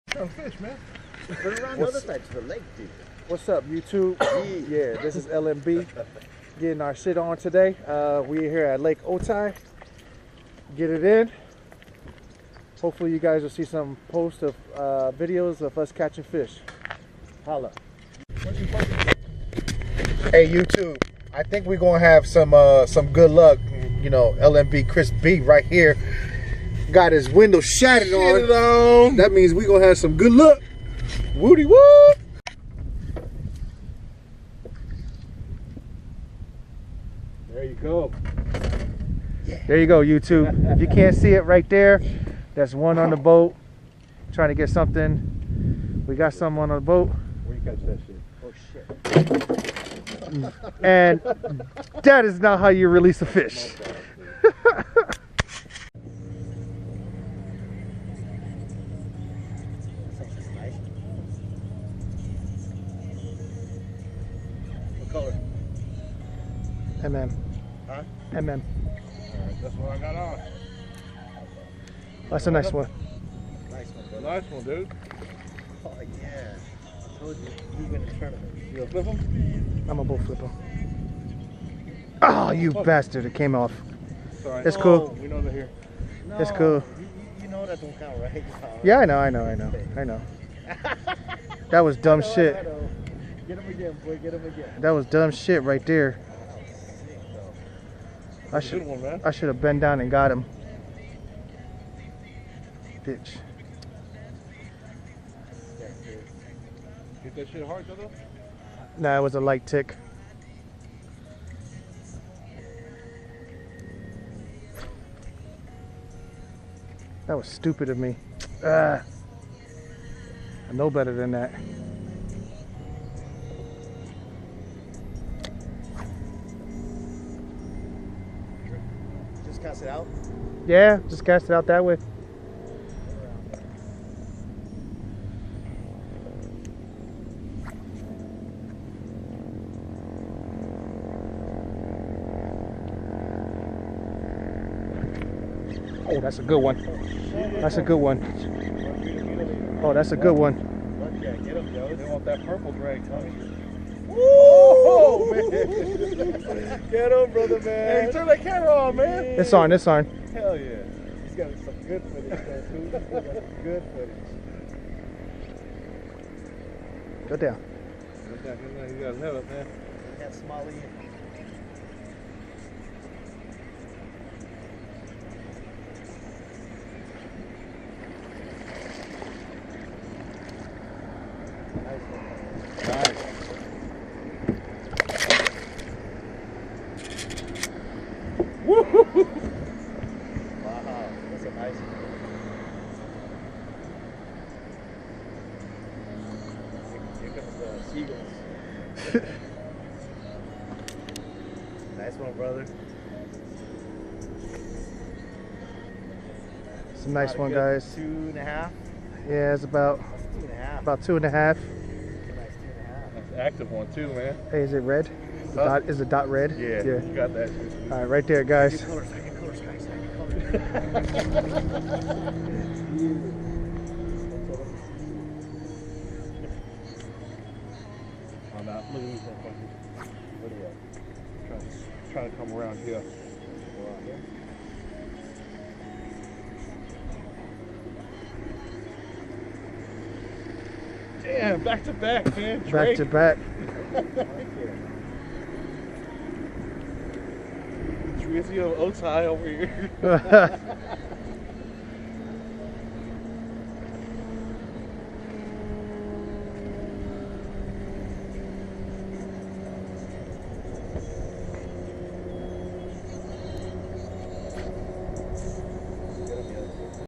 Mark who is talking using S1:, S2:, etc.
S1: Fish, man.
S2: Turn around the other side to the lake, dude.
S3: What's up, YouTube? Yeah, this is LMB getting our shit on today. We're here at Lake Otay. Get it in. Hopefully you guys will see some posts of videos of us catching fish. Holla. Hey YouTube, I think we're gonna have some good luck. You know, LMB Chris B right here got his window shattered on. That means we're gonna have some good luck. Woody woo!
S1: There you go.
S3: There you go, YouTube. If you can't see it right there, that's one on the boat trying to get something. We got some on the boat.
S1: Where you catch that shit?
S2: Oh shit.
S3: And that is not how you release a fish.
S2: What color?
S3: MM.
S2: Huh?
S3: MM.
S1: Alright, that's what I got on.
S3: That's a nice one.
S2: Nice one, brother.
S1: Nice one, dude.
S2: Oh yeah. I told you, you win the tournament.
S1: You gonna flip him?
S3: I'm gonna boat flip him. Oh, you bastard! It came off.
S1: It's alright.
S3: It's cool.
S1: We know they're here.
S2: No,
S3: It's cool.
S2: You know that don't count, right?
S3: Yeah, I know. That was dumb shit.
S2: I know. Get him again, boy. Get him again.
S3: That was dumb shit right there. I should have bent down and got him. Bitch.
S1: Hit that shit hard, though?
S3: Nah, it was a light tick. That was stupid of me. I know better than that.
S2: Just cast it out?
S3: Yeah, just cast it out that way. Oh, that's a good one. That's a good one. Oh, that's a good one.
S2: Yeah, get him, yo.
S1: They want that purple drag, Tommy.
S2: Oh, man. Get him, brother, man.
S1: Hey, turn that camera on, man.
S3: It's on, it's on.
S1: Hell yeah.
S2: He's got some good footage, though, too. He's got some good footage.
S3: Go down.
S1: You guys have it, man.
S2: That Smalley.
S1: Nice. Woo-hoo-hoo.
S2: Wow, that's a nice one. Here comes the seagulls. Nice one, brother.
S3: It's a nice one, guys.
S2: 2.5.
S3: Yeah, it's about
S2: That's 2.5.
S3: about 2.5.
S2: Nice 2.5.
S1: That's an active one, too, man.
S3: Hey, is it red? Is the dot red?
S1: Yeah, you got that.
S3: All right, right there, guys.
S2: Your colors, guys.
S1: Oh, no, look at these motherfuckers. Look at that. Trying to come around here. Damn, back to back, man.
S3: Back to back.
S1: Drizzy of Otay over here.